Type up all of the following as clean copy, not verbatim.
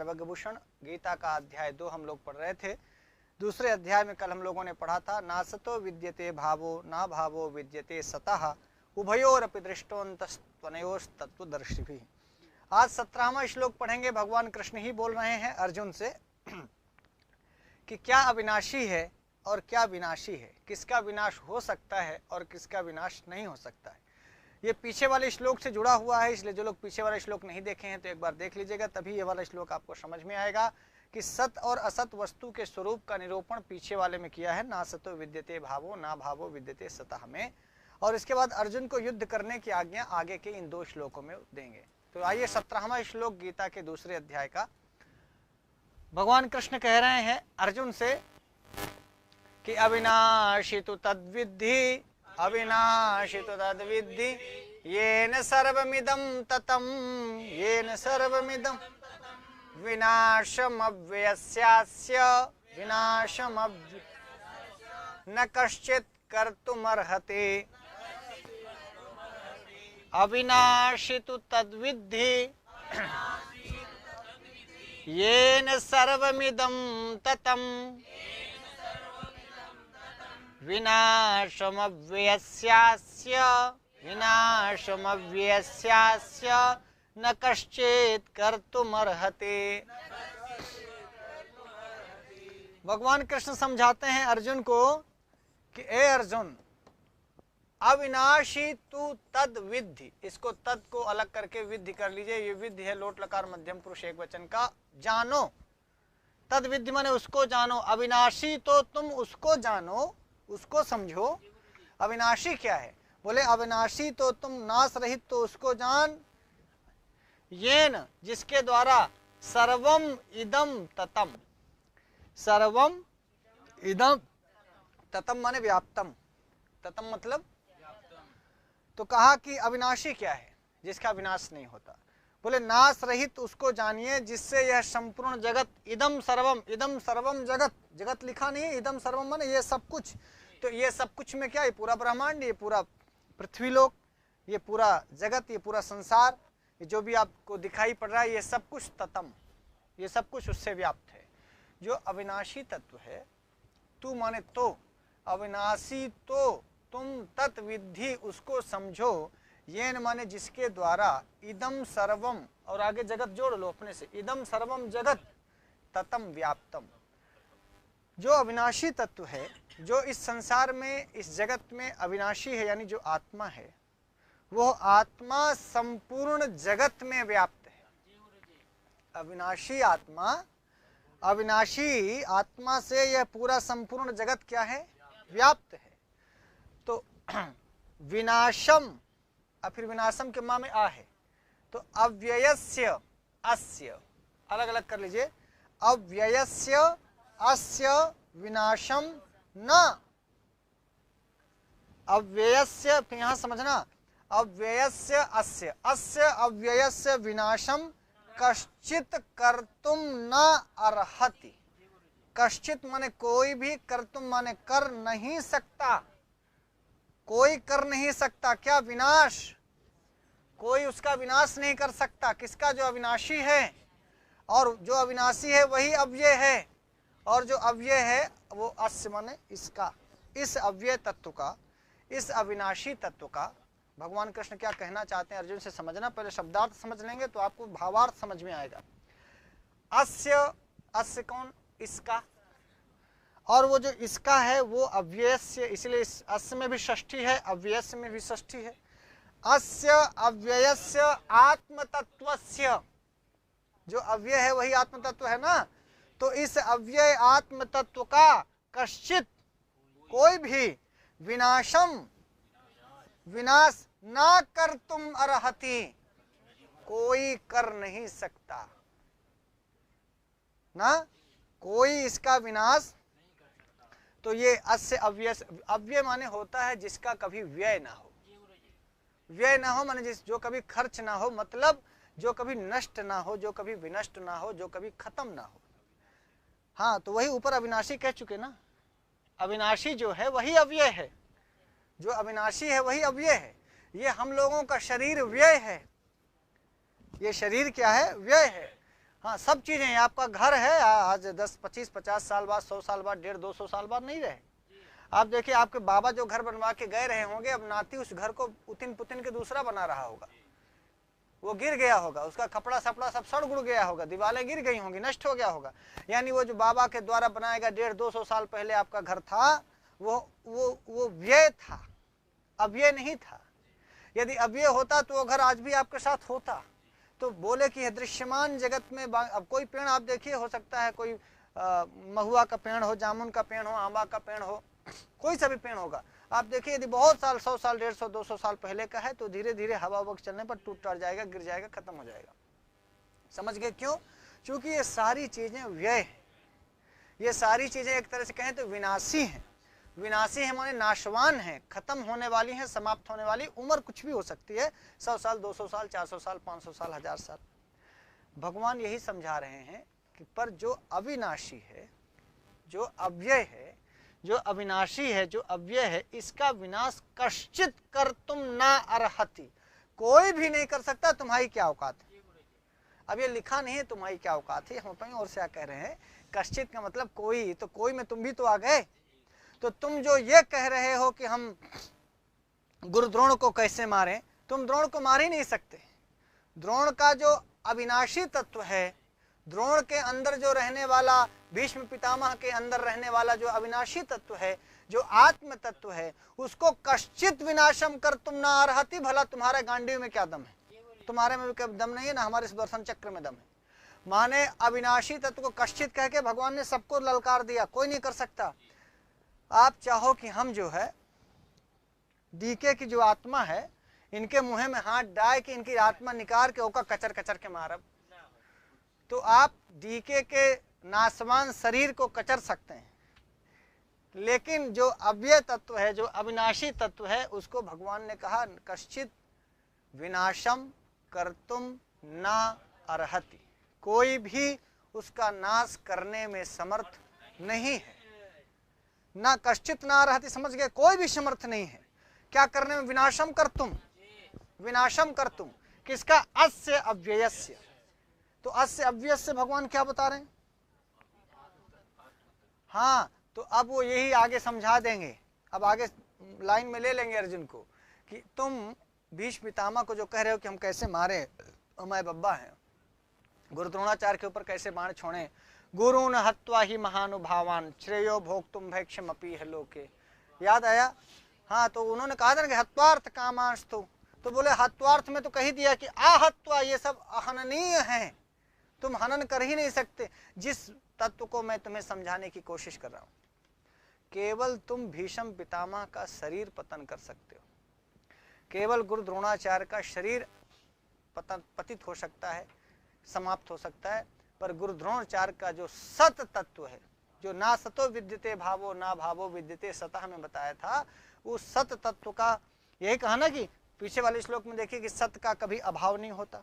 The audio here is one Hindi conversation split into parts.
सर्वज्ञभूषण। गीता का अध्याय 2 हम लोग पढ़ रहे थे। दूसरे अध्याय में कल हम लोगों ने पढ़ा था ना सतो विद्यते भावो ना भावो विद्यते सतः उभयोरपि दृष्टोऽन्तस्त्वनयोस्तत्त्वदर्शिभिः। आज 17वां श्लोक पढ़ेंगे। भगवान कृष्ण ही बोल रहे हैं अर्जुन से कि क्या अविनाशी है और क्या विनाशी है, किसका विनाश हो सकता है और किसका विनाश नहीं हो सकता है। ये पीछे वाले श्लोक से जुड़ा हुआ है, इसलिए जो लोग पीछे वाले श्लोक नहीं देखे हैं तो एक बार देख लीजिएगा, तभी ये वाला श्लोक आपको समझ में आएगा कि सत और असत वस्तु के स्वरूप का निरूपण पीछे वाले में किया है, ना सतो विद्यते भावो ना भावो विद्यते सतः में। और इसके बाद अर्जुन को युद्ध करने की आज्ञा आगे के इन 2 श्लोकों में देंगे। तो आइए 17वां श्लोक गीता के दूसरे अध्याय का। भगवान कृष्ण कह रहे हैं अर्जुन से कि अविनाशी तु तद्विद्धि, अविनाशी तु तद्विद्धि, येन सर्वमिदं ततं, येन सर्वमिदं विनाशमव्ययस्यास्य, विनाशमव्यय न कश्चित् कर्तुमर्हति। अविनाशी तु तद्विद्धि, येन सर्वमिदं ततं, विनाशमव्ययस्यास्य, विनाशमव्ययस्यास्य न कश्चित् कर्तुमर्हति। भगवान कृष्ण समझाते हैं अर्जुन को कि ए अर्जुन, अविनाशी तू तद विद्धि, इसको तद को अलग करके विद्धि कर लीजिए। ये विद्धि है लोट लकार मध्यम पुरुष एक वचन का, जानो। तद विद्धि माने उसको जानो। अविनाशी तो तुम उसको जानो, उसको समझो। अविनाशी क्या है? बोले अविनाशी तो तुम नाश रहित तो उसको जान, येन जिसके द्वारा सर्वम इदम ततम, सर्वम इदम ततम माने व्याप्तम, ततम मतलब। तो कहा कि अविनाशी क्या है? जिसका विनाश नहीं होता। बोले नाश रहित उसको जानिए जिससे यह संपूर्ण जगत, इदम सर्वम जगत, जगत लिखा नहीं है, इदम सर्वम माने ये सब कुछ। तो ये सब कुछ में क्या, ये पूरा ब्रह्मांड, ये पूरा पृथ्वीलोक, ये पूरा जगत, ये पूरा संसार, ये जो भी आपको दिखाई पड़ रहा है, ये सब कुछ ततम, ये सब कुछ उससे व्याप्त है। जो अविनाशी तत्व है, तू माने तो, अविनाशी तो तुम तत्विद्धि उसको समझो, ये न माने जिसके द्वारा इदम सर्वम, और आगे जगत जोड़ लो अपने से, इदम सर्वम जगत ततम व्याप्तम। जो अविनाशी तत्व है, जो इस संसार में, इस जगत में अविनाशी है, यानी जो आत्मा है, वो आत्मा संपूर्ण जगत में व्याप्त है। अविनाशी आत्मा, अविनाशी आत्मा से यह पूरा संपूर्ण जगत क्या है? व्याप्त है। तो विनाशम, अब फिर विनाशम के माँ में आ है, तो अव्ययस्य अस्य, अलग अलग कर लीजिए, अव्ययस्य अस्य विनाशम न, अव्ययस्य, फिर यहां समझना, अव्ययस्य अस्य, अस्य अव्ययस्य विनाशम कश्चित कर्तुम न अर्हति। कश्चित माने कोई भी, कर्तुम माने कर नहीं सकता, कोई कर नहीं सकता। क्या? विनाश। कोई उसका विनाश नहीं कर सकता। किसका? जो अविनाशी है। और जो अविनाशी है वही अव्यय है, और जो अव्यय है वो अस्य माने इसका, इस अव्यय तत्व का, इस अविनाशी तत्व का भगवान कृष्ण क्या कहना चाहते हैं अर्जुन से समझना। पहले शब्दार्थ समझ लेंगे तो आपको भावार्थ समझ में आएगा। अस्य, अस्य कौन? इसका। और वो जो इसका है वो अव्ययस्य, इसलिए इस अस्य में भी षष्ठी है, अव्ययस्य में भी षष्ठी है। अस्य अव्ययस्य आत्मतत्वस्य, जो अव्यय है वही आत्म तत्व है ना। तो इस अव्यय आत्म तत्व का कश्चित, कोई भी, विनाशम, विनाश ना कर तुम अर्हति, कोई कर नहीं सकता ना, कोई इसका विनाश। तो ये अस्य अव्यय, अव्यय माने होता है जिसका कभी व्यय ना हो। व्यय ना हो माने जिस, जो कभी खर्च ना हो, मतलब जो कभी नष्ट ना हो, जो कभी विनष्ट ना हो, जो कभी खत्म ना हो। हाँ, तो वही ऊपर अविनाशी कह चुके ना। अविनाशी जो है वही अव्यय है, जो अविनाशी है वही अव्यय है। ये हम लोगों का शरीर व्यय है, ये शरीर क्या है? व्यय है। हाँ, सब चीजें हैं। आपका घर है, आज 10, 25, 50 साल बाद, 100 साल बाद, 150, 200 साल बाद नहीं रहे। आप देखिए, आपके बाबा जो घर बनवा के गए रहे होंगे, अब नाती उस घर को उतिन पुतिन के दूसरा बना रहा होगा, वो गिर गया होगा, उसका कपड़ा सपड़ा सब सड़ गुड़ गया होगा, दीवारें गिर गई होंगी, नष्ट हो गया होगा। यानी वो जो बाबा के द्वारा बनाया गया 150-200 साल पहले आपका घर था, वो व्यय था, अव्यय नहीं था। यदि अव्यय होता तो वो घर आज भी आपके साथ होता। तो बोले कि दृश्यमान जगत में अब कोई पेड़ आप देखिए, हो सकता है कोई महुआ का पेड़ हो, जामुन का पेड़ हो, आंबा का पेड़ हो, कोई सा भी पेड़ होगा, आप देखिए यदि बहुत साल, 100 साल, 150, 200 साल पहले का है, तो धीरे धीरे हवा वक्त चलने पर टूट टाट जाएगा, गिर जाएगा, खत्म हो जाएगा। समझ गए क्यों? क्योंकि ये सारी चीजें व्यय है, ये सारी चीजें एक तरह से कहें तो विनाशी हैं। विनाशी है माने नाशवान है, खत्म होने वाली है, समाप्त होने वाली। उम्र कुछ भी हो सकती है, 100 साल, 200 साल, 400 साल, 500 साल, 1000 साल। भगवान यही समझा रहे हैं कि पर जो अविनाशी है, जो अव्यय है, जो अविनाशी है, जो अव्यय है, इसका विनाश कश्चित कर तुम ना अर्हति, कोई भी नहीं कर सकता। तुम्हारी क्या औकात है? अब ये लिखा नहीं है तुम्हारी क्या औकात है, हम अपनी ओर से क्या कह रहे हैं, कश्चित का मतलब कोई, तो कोई में तुम भी तो आ गए। तो तुम जो ये कह रहे हो कि हम गुरु द्रोण को कैसे मारें, तुम द्रोण को मार ही नहीं सकते। द्रोण का जो अविनाशी तत्व है, द्रोण के अंदर जो रहने वाला, भीष्म पितामह के अंदर रहने वाला जो अविनाशी तत्व है, जो आत्म तत्व है, उसको कश्चित विनाशम कर तुम ना अर्हति। भला तुम्हारे गांडीव में क्या दम है? तुम्हारे में भी दम नहीं है, ना हमारे सुदर्शन चक्र में दम है। माने अविनाशी तत्व को कश्चित कह के भगवान ने सबको ललकार दिया, कोई नहीं कर सकता। आप चाहो कि हम जो है डीके की जो आत्मा है, इनके मुंह में हाथ डाल के इनकी आत्मा निकाल के ओका कचर कचर के मारब, तो आप डीके के नासवान शरीर को कचर सकते हैं। लेकिन जो अव्यय तत्व है, जो अविनाशी तत्व है, उसको भगवान ने कहा कश्चित विनाशम कर्तुम ना अर्हति, कोई भी उसका नाश करने में समर्थ नहीं है। ना कश्चित ना अर्हति, समझ गए? कोई भी समर्थ नहीं है क्या करने में? विनाशम कर्तुम, विनाशम कर्तुम किसका? अस्य अव्ययस्य। तो अस्य अव्ययस्य भगवान क्या बता रहे हैं? हाँ, तो अब वो यही आगे समझा देंगे। अब आगे लाइन में ले लेंगे अर्जुन को कि तुम भीष्म पितामह को जो कह रहे हो कि हम कैसे मारे, हमारे बब्बा हैं, गुरु द्रोणाचार्य के ऊपर कैसे बाण छोड़े। गुरुन हत्वा ही महानुभावान श्रेयो भोक्तुम भैक्षमपि है लोके। याद आया? हाँ, तो उन्होंने कहा था ना कि हत्वार्थ कामांस्तु, तो बोले हत्वार्थ में तो कही दिया कि आहत्वा, ये सब अहननीय हैं, तुम हनन कर ही नहीं सकते। जिस तत्व को मैं तुम्हें समझाने की कोशिश कर रहा हूं, केवल तुम भीष्म पितामह का शरीर पतन कर सकते हो, केवल गुरु द्रोणाचार्य का शरीर पतित हो सकता है, समाप्त हो सकता है, पर गुरु द्रोणाचार्य का जो सत तत्व है, जो ना सतो विद्यते भावो ना भावो विद्यते सतः में बताया था, उस सत तत्व का यही कहा ना कि पीछे वाले श्लोक में देखिए कि सत्य का कभी अभाव नहीं होता।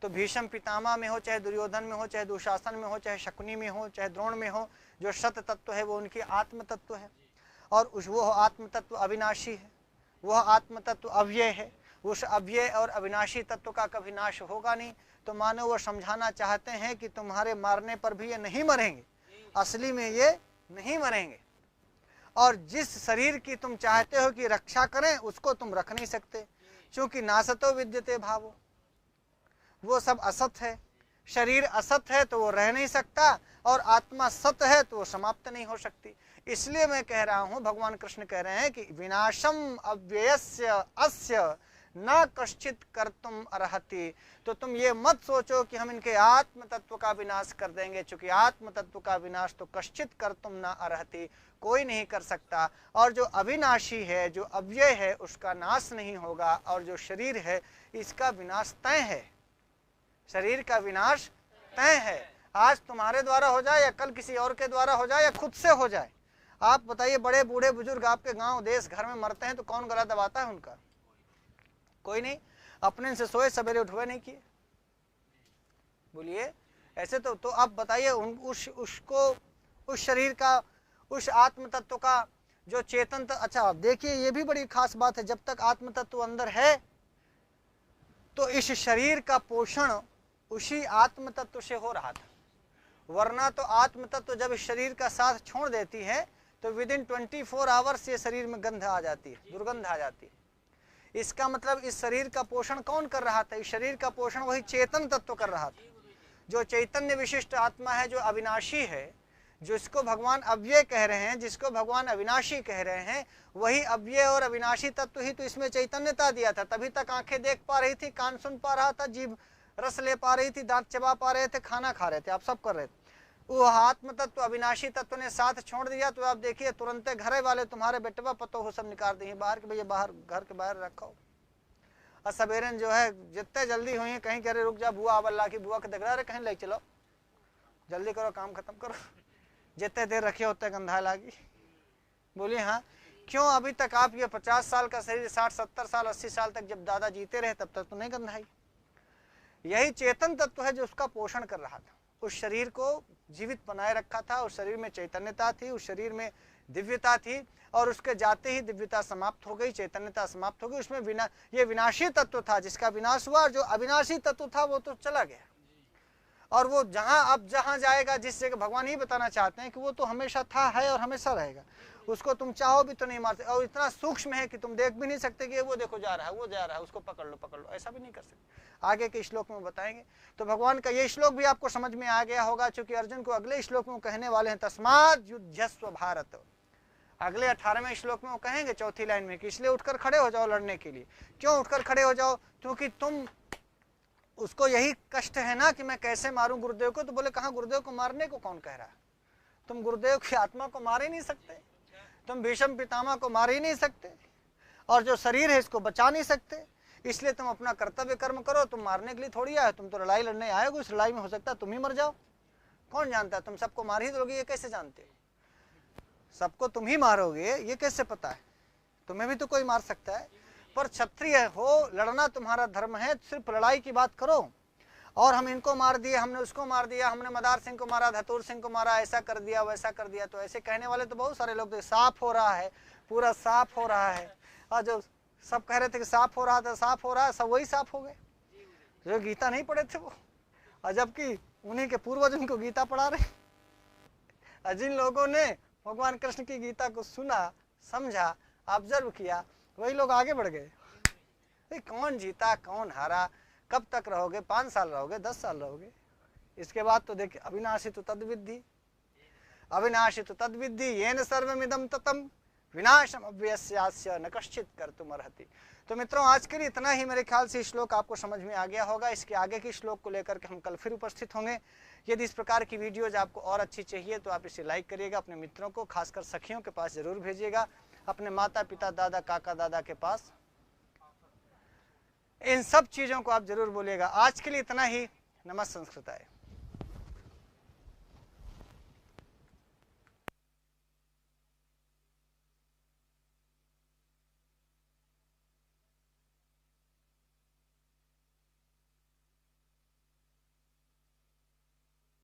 तो भीष्म पितामह में हो, चाहे दुर्योधन में हो, चाहे दुशासन में हो, चाहे शकुनी में हो, चाहे द्रोण में हो, जो सत तत्व है वो उनकी आत्म तत्व है, और वो आत्म तत्व अविनाशी है, वह आत्म तत्व अव्यय है। उस अव्यय और अविनाशी तत्व का कभी नाश होगा नहीं। तो मानो वो समझाना चाहते हैं कि तुम्हारे मारने पर भी ये नहीं मरेंगे, असली में ये नहीं मरेंगे, और जिस शरीर की तुम चाहते हो कि रक्षा करें, उसको तुम रख नहीं सकते, क्योंकि नासतो विद्यते भावो, वो सब असत है। शरीर असत है तो वो रह नहीं सकता, और आत्मा सत है तो वो समाप्त नहीं हो सकती। इसलिए मैं कह रहा हूं, भगवान कृष्ण कह रहे हैं कि विनाशम अव्ययस्य अस्य न कश्चित कर्तुम अर्हति। तो तुम ये मत सोचो कि हम इनके आत्म तत्व का विनाश कर देंगे, क्योंकि आत्म तत्व का विनाश तो कश्चित कर्तुम न अर्हति, कोई नहीं कर सकता। और जो अविनाशी है, जो अव्यय है, उसका नाश नहीं होगा, और जो शरीर है इसका विनाश तय है, शरीर का विनाश तय है। आज तुम्हारे द्वारा हो जाए या कल किसी और के द्वारा हो जाए या खुद से हो जाए। आप बताइए, बड़े बूढ़े बुजुर्ग आपके गांव देश घर में मरते हैं तो कौन गला दबाता है उनका? कोई नहीं। अपने से सोए सवेरे उठवे नहीं किए, बोलिए ऐसे तो आप बताइए उसको, उस शरीर का, उस आत्म तत्व का जो चेतन अच्छा देखिए, ये भी बड़ी खास बात है, जब तक आत्म तत्व अंदर है तो इस शरीर का पोषण उसी आत्म तत्व से हो रहा था, वरना तो आत्म तत्व जब इस शरीर का साथ छोड़ देती है तो विद इन 24 आवर्स ये शरीर में गंध आ जाती है, दुर्गंध आ जाती है। इसका मतलब इस शरीर का पोषण कौन कर रहा था? इस शरीर का पोषण वही चेतन तत्व कर रहा था, जो चैतन्य विशिष्ट आत्मा है, जो अविनाशी है, जो इसको भगवान अव्यय कह रहे हैं, जिसको भगवान अविनाशी कह रहे हैं, वही अव्यय और अविनाशी तत्व ही तो इसमें चैतन्यता दिया था। तभी तक आंखें देख पा रही थी, कान सुन पा रहा था, जीभ रस ले पा रही थी, दांत चबा पा रहे थे, खाना खा रहे थे, आप सब कर रहे थे। वो आत्म तत्व अविनाशी तत्व ने साथ छोड़ दिया तो आप देखिए तुरंत घरे वाले तुम्हारे बेटवा पतो हो सब निकाल दिए बाहर के, भैया बाहर घर के बाहर रखो। और सवेरे जो है जितने जल्दी हुई कहीं कह रहे रुक जा बुआ, अब अल्लाह की बुआ के देख रहे कहीं ले चलो, जल्दी करो काम खत्म करो, जितने देर रखे उतने गंधा लागी। बोलिए हाँ क्यों? अभी तक आप ये 50 साल का शरीर 60-70 साल 80 साल तक जब दादा जीते रहे तब तक तो नहीं गंधाई। यही चेतन तत्व है जो उसका पोषण कर रहा था, उस शरीर को जीवित बनाए रखा था। उस शरीर में चैतन्यता थी, उस शरीर में दिव्यता थी, और उसके जाते ही दिव्यता समाप्त हो गई, चैतन्यता समाप्त हो गई। उसमें ये विनाशी तत्व था जिसका विनाश हुआ, और जो अविनाशी तत्व था वो तो चला गया। और वो अब जहां जाएगा, जिस जगह, भगवान ही बताना चाहते हैं कि वो तो हमेशा था, है और हमेशा रहेगा। उसको तुम चाहो भी तो नहीं मार सकते, और इतना सूक्ष्म है कि तुम देख भी नहीं सकते कि वो देखो जा रहा है, वो जा रहा है, उसको पकड़ लो, ऐसा भी नहीं कर सकते। आगे के श्लोक में बताएंगे। तो भगवान का ये श्लोक भी आपको समझ में आ गया होगा, क्योंकि अर्जुन को अगले श्लोक में कहने वाले हैं तस्मात् युध्यस्व भारत। अगले 18वें श्लोक में वो कहेंगे चौथी लाइन में कि इसलिए उठकर खड़े हो जाओ लड़ने के लिए। क्यों उठकर खड़े हो जाओ? क्योंकि तुम, उसको यही कष्ट है ना कि मैं कैसे मारूं गुरुदेव को। तो बोले कहाँ, गुरुदेव को मारने को कौन कह रहा है? तुम गुरुदेव की आत्मा को मार ही नहीं सकते, तुम भीष्म पितामह को मार ही नहीं सकते, और जो शरीर है इसको बचा नहीं सकते। इसलिए तुम अपना कर्तव्य कर्म करो, तुम मारने के लिए थोड़ी आए, तुम तो लड़ाई लड़ने आए हो। इस लड़ाई में हो सकता है तुम ही मर जाओ, कौन जानता है? तुम सबको मार ही दोगे, ये कैसे जानते हो? सबको तुम ही मारोगे ये कैसे पता है? तुम्हें भी तो कोई मार सकता है। पर क्षत्रिय हो, लड़ना तुम्हारा धर्म है, सिर्फ लड़ाई की बात करो। और हम इनको मार दिए, हमने उसको मार दिया, हमने मदार सिंह को मारा, धतूर सिंह को मारा, ऐसा कर दिया वैसा कर दिया, तो ऐसे कहने वाले तो बहुत सारे लोग थे। साफ हो रहा है, पूरा साफ हो रहा है। और जो सब कह रहे थे कि साफ हो रहा था, साफ हो रहा है, सब वही साफ हो गए जो गीता नहीं पढ़े थे वो, और जबकि उन्हीं के पूर्वज उनको गीता पढ़ा रहे। और जिन लोगों ने भगवान कृष्ण की गीता को सुना, समझा, ऑब्जर्व किया, वही लोग आगे बढ़ गए। कौन जीता कौन हारा, कब तक रहोगे? 5 साल रहोगे, 10 साल रहोगे, इसके बाद तो देखिए अविनाशी तो तद्विद्धि, अविनाशी तो तद्विद्धि, येन सर्वमिदं ततम् विनाशम अव्यस्यास्य न कश्चित् कर्तुम् अर्हति। तो मित्रों आज के लिए इतना ही। मेरे ख्याल से श्लोक आपको समझ में आ गया होगा। इसके आगे के श्लोक को लेकर के हम कल फिर उपस्थित होंगे। यदि इस प्रकार की वीडियोज आपको और अच्छी चाहिए तो आप इसे लाइक करिएगा, अपने मित्रों को, खासकर सखियों के पास जरूर भेजिएगा, अपने माता पिता दादा काका दादा के पास, इन सब चीजों को आप जरूर बोलिएगा। आज के लिए इतना ही। नमः संस्कृताय।